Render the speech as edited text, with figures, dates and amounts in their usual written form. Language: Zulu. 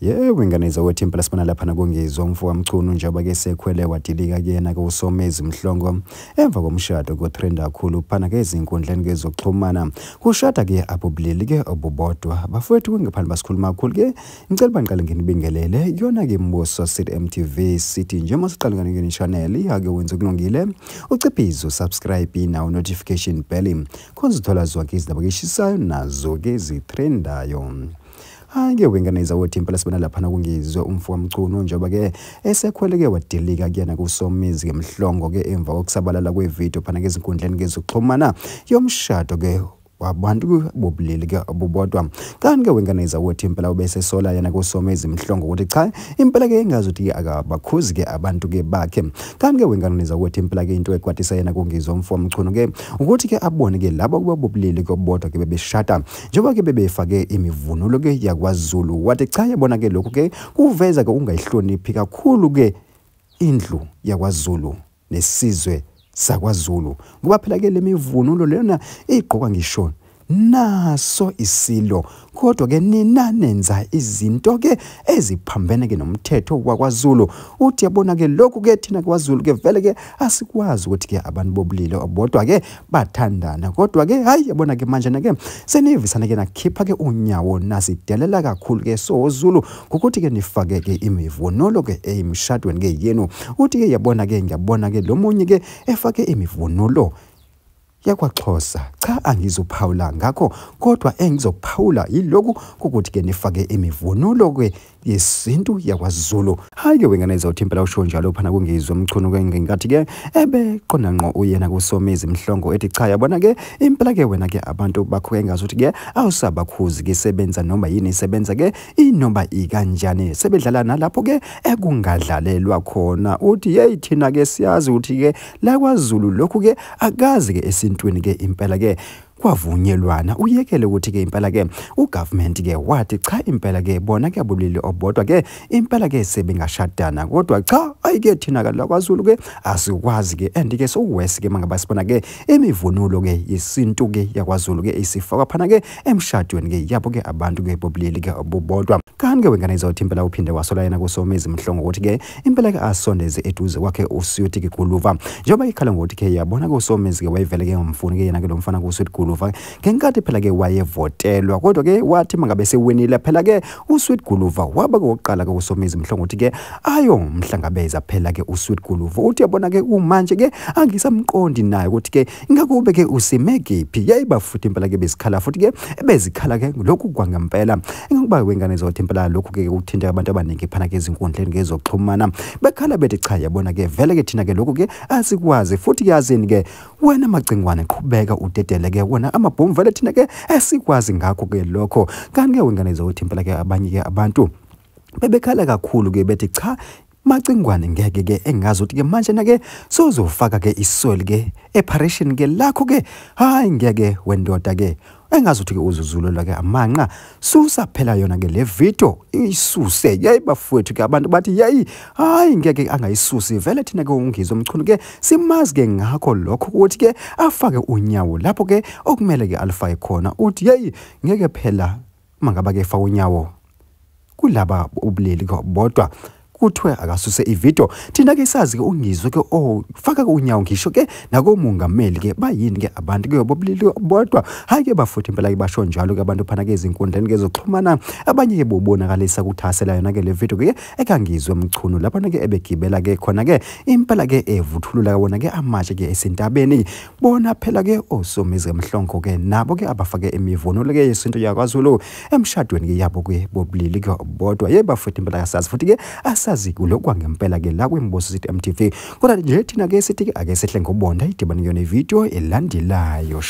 Yebo ingane zawethu impela sibona lapha nakungizwa umfowethu Mchunu njengoba ke sekhwele wadilika kuyena ke uSomezi Mhlongo emva komshado ko-trend kakhulu phana ke ezinkundleni ke zokuxhumana kushada ke abobulili ke obubodwa bafowethu ngaphandle basikhuluma kakhulu ke ngicela banqale nginibingelele yona ke Mbuso City MTV City njengoba siqala ngane channel yake wenza kulungile uciphizo subscribe na notification bell khona uthola zonke izindaba eshisayo nazo ke ezitrendayo. Hayi wengane zawethu impela sibona lapha nakungizwe umfowethu Mchunu njengoba ke esekhweleke wadilika kuyena kuSomezi ke Mhlongo ke emva kokusabalala kwevideo phana ke ezinkundleni ke zokuxhumana yomshado ke wabantu bobulili ke obubodwa kanti ke wengane zawethu impela ubese sola yena kuSomezi Mhlongo ukuthi cha impela ke engazuthi akabakhuzi ke abantu ke bakhe kanti ke wengane zawethu impela ke into ekwatisa yena kungizwa umfowethu Mchunu ke ukuthi ke abone ke labo bobulili ke obubodwa ke bebeshada njengoba ke bebefake imivunulo ke yakwaZulu wathi cha yabona ke lokho ke kuveza ke ungayihloniphi kakhulu ke indlu yakwaZulu nesizwe sakwaZulu ngoba phela ke lemivunulo lena igqoka ngisho naso isilo kodwa ke nina nenza izinto ke eziphambene ke nomthetho wakwaZulu uthi yabona ke lokhu ke thina kwaZulu ke vele ke asikwazi ukuthi ke abantu bobulili obodwa ke bathandana kodwa ke hayi yabona ke manje ke senivisana ke nakhipha ke unyawo nasidelela kakhulu ke soZulu ukuthi ke nifake ke imivunulo ke emshadweni ke yenu uthi ke yabona ke ngiyabona ke lomunye ke efake imivunulo yakwaXhosa cha angizophawula ngakho kodwa engizophawula yilokhu ukuthi ke nifake imivunulo ke yesintu yakwaZulu. Hayi ke wengane zawuthi impela usho njalo phana kungizwe Mchunu ke ngenkathi ke ebeqona ngqo uyena kuSomezi Mhlongo ethi cha yabona ke impela ke wena ke abantu bakho engazuthi ke awusabakhuzi ke sebenza noma yini sebenza ke inoma ikanjani sebedlala nalapho ke ekungadlalelwa khona uthi hey thina ke siyazi ukuthi ke la kwaZulu lokhu ke akazi ke esintweni ke impela ke kwavunyelwana uyekele ukuthi ke impela ke ugovernment ke wathi cha impela ke bona ke abulili obodwa ke impela ke sebengashadana kodwa cha ayike thina ke lakwaZulu ke asikwazi ke and ke sowesi ke mangaba sibona ke imivunulo ke yesintu ke yakwaZulu ke isifaka phana ke emshadweni ke yabo ke abantu ke bobulili ke obodwa kanti ke wengane zawuthi impela uphinde wasola yena kuSomezi Mhlongo ukuthi ke impela ke asondeze eduze kwakhe uSuthi ke Guluva njengoba ikhala ngokuthi ke yabona ke uSomezi ke wayevele ke ngomfuni ke yena ke lo mfana kuSuthi Guluva ngenkathi phela ke wayevotelwa kodwa ke wathi mangabe sewinile phela ke uSuthi Guluva waba kokuqala ke uSomezi Mhlongo uthi ke ayo mhlangabeza phela ke uSuthi Guluva uthi yabona ke umanje ke angisamqondi naye ukuthi ke ngakube ke usimekiphi yayiba futhi impela ke besikhala futhi ke bezikhala ke lokhu kwangempela ngokuba wengane zothi impela lokhu ke ukuthinta abantu abaningi phana ke izinkundleni ke zokuxhumana bekhala bethi cha yabona ke vele ke thina ke lokhu ke asikwazi futhi yazini ke wena macingwane qhubeka udedele ke wona amabhomu vele thina ke esikwazi ngakho ke lokho kanti ke wengane zothi impela ke abanye ke abantu bebekhala kakhulu ke bethi cha macingwane ngeke ke engazuthi ke manje na ke sozofaka ke isoil ke eparation ke lakho ke hayi ngeke wendoda ke engazuthi ke uzuzulula ke amanqa susa phela yona ke le video isuse yayibafowethu ke abantu bathi yayi hayi ngeke angayisusi vele thina ke ungizwe Mchunu ke simazi ke ngakho lokho ukuthi ke afake unyawo lapho ke okumele ke alifake khona uthi yayi ngeke phela mangaba ke fa unyawo kulaba ubulili kodwa kuthiwe akasuse ivideo thina ke sazi ke ungizwe ke faka ke unyawo ngisho ke nakomongameli ke bayini ke abantu ke bobulili bodwa hayi ke bafuthi impela ke basho njalo ke abantu phana ke izinkundleni ke zokuxhumana abanye ke bobonakalisa ukuthasela yona ke le video ke ekangizwe Mchunu lapha ke ebegibela ke khona ke impela ke evuthulula wona ke amatshe ke esintabeni bona phela ke oSomezi Mhlongo ke nabo ke abafake imivunulo ke yesinto yakwaZulu emshadweni ke yabo ke bobulili ke bodwa yebafuthi impela yasazi futhi ke lokwa ngempela ke la kwiMbuso City MTV kodwa nje thina ke sithi ke ake sehle ngobonda idibane yona ivideo elandelayo.